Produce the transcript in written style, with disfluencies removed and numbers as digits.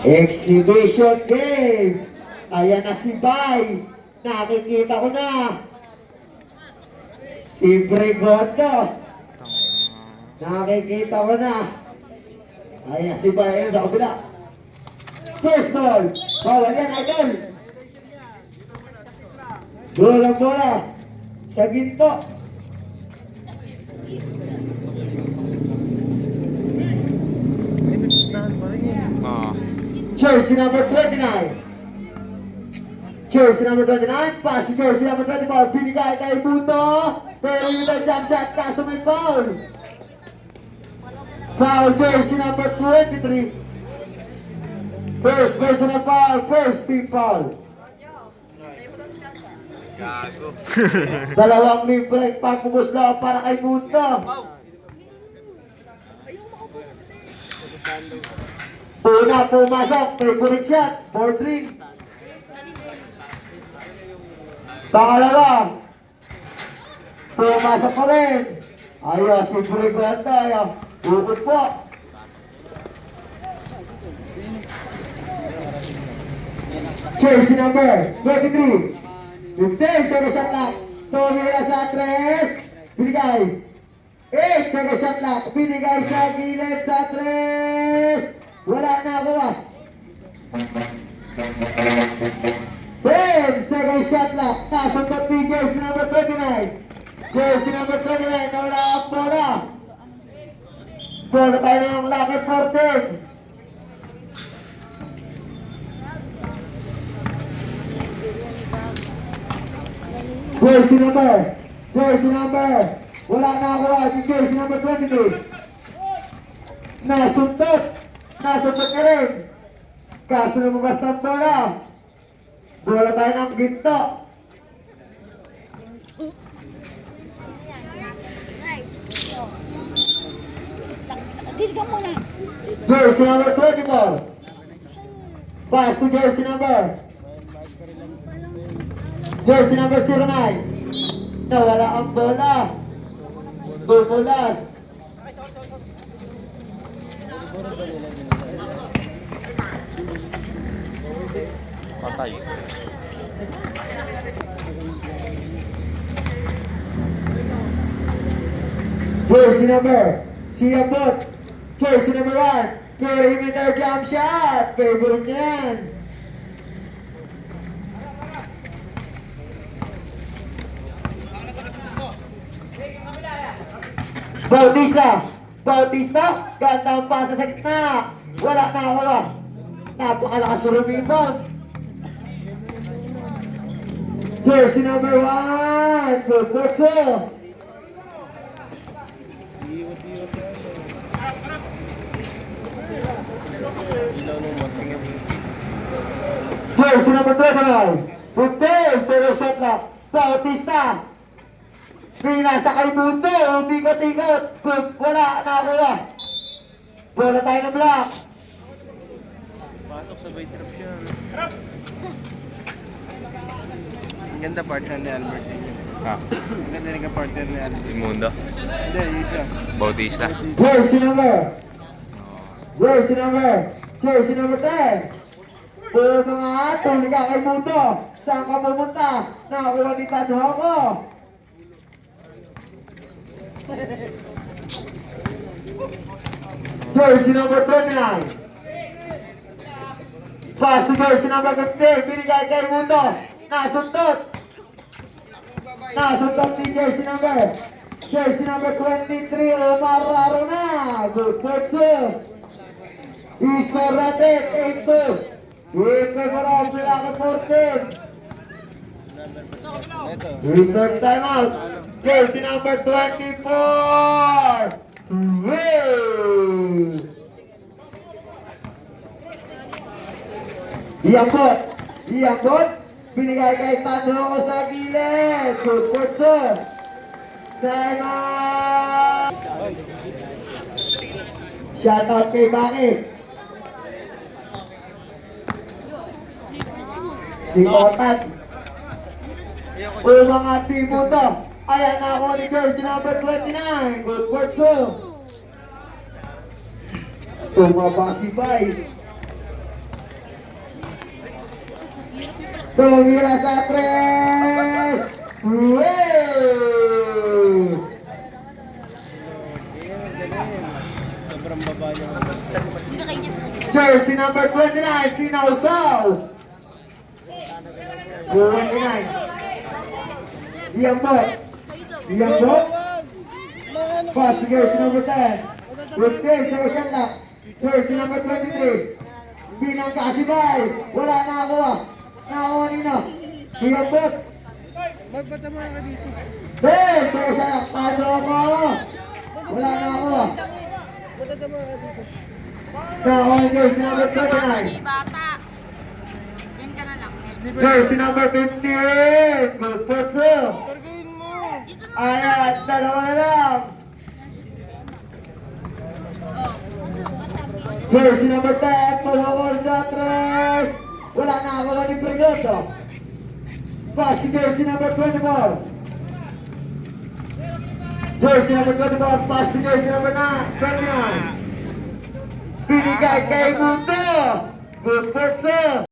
Exhibition game. Ayan na si Bay. Nakikita ko na. Si Bregondo. Nakikita ko na. Ayan si Bay. Ayan sa kabila. First ball. Bawal yan, idol. Bolang bola. Sa ginto. Jersey number 29. Jersey number 29. Pass to jersey number 24. Binigay kay Buto. Pero yung jump shot. Kaso may foul. Foul jersey number 23. First personal foul. First team foul. Dalawang libre pagpubos lang para kay Buto. Una pumasok, favorite shot, 4-3. Pangalawa, pumasok pa rin. Ayaw, si Briganda, ayaw. Bukod po. Jersey number 23. 15, second shot lock. Tumira sa 3. Binigay. 8, second shot lock. Binigay sa gilid sa 3. Wala na ako ah. 10, second shot lock. Nasundot ni jersey number 29. Jersey number 29, nawala ang bola. Bola tayo ng Lucky 14. Jersey number. Wala na ako ah. Jersey number 23. Nasundot ka rin. Kaso lumabas ang bola. Bola tayo ng ginto. Jersey number 24. Pass to jersey number. Jersey number 09. Nawala ang bola. Bumulas. Patay. Jersey number. Siyabot. Jersey number 1. Perimeter jump shot. Favorite niyan. Bautista. Ganda ang pasa sa gitna. Wala na ako ba? Napakalakas ng rebound. Jersey number 1. Good for 2. Jersey number 29. 15. Zero shot lock. Bautista. Pinasa kay Mundo. Umikot-ikot. Good. Wala na ako ba? Bola tayo ng block. Pasok sa bait trap siya. Ang ganda partner ni Albert. Ha? Ang ganda rin ka partner ni Albert. Imundo. Hindi, isa. Bautista. Jersey number 10. Puro nga, tuloy ka kay Mundo. Saan ka pumunta? Nakakuha ni Tanho ako. Jersey number 29. Pass to jersey number 15. Binigay kay Mundo. Nasundot ni jersey number 23. Omar Arona. Good for 2. I-score natin 8-2. Win favorable Lucky 14. Reserve timeout. Jersey number 24. Win. Iambot. Binigay kay Tando ko sa gilid. Good for 2. Simon. Shoutout kay Baki. Si Otat. Umangat si Mundo. Ayan na ako ni jersey number 29. Good for 2. Tumaba si Bay. Tumira sa 3. Sobrang baba niya. Jersey number 29, Sinausaw. 29. Iyambot. Iyambot. Pass to jersey number 10. 15, sa Ocean Lock. Jersey number 23. Binang kasibay. Wala nakakuha. Nakakuha nino. Iyambot. Magpatamaan ka dito. 10, sa Ocean Lock. Pado ako. Wala nakakuha. Magpatamaan ka dito. Nakakuha ni jersey number 29. Bata. Yan ka na lang. Jersey number 15. Good for two. Pargayin mo. Dito na. Ayan, dalawa na lang. Jersey number 10, pumawal sa 3. Wala na ako ni Pregoto. Pass to jersey number 24. Jersey number 24, pass to jersey number 29. Binigay kay Mundo. Good for two.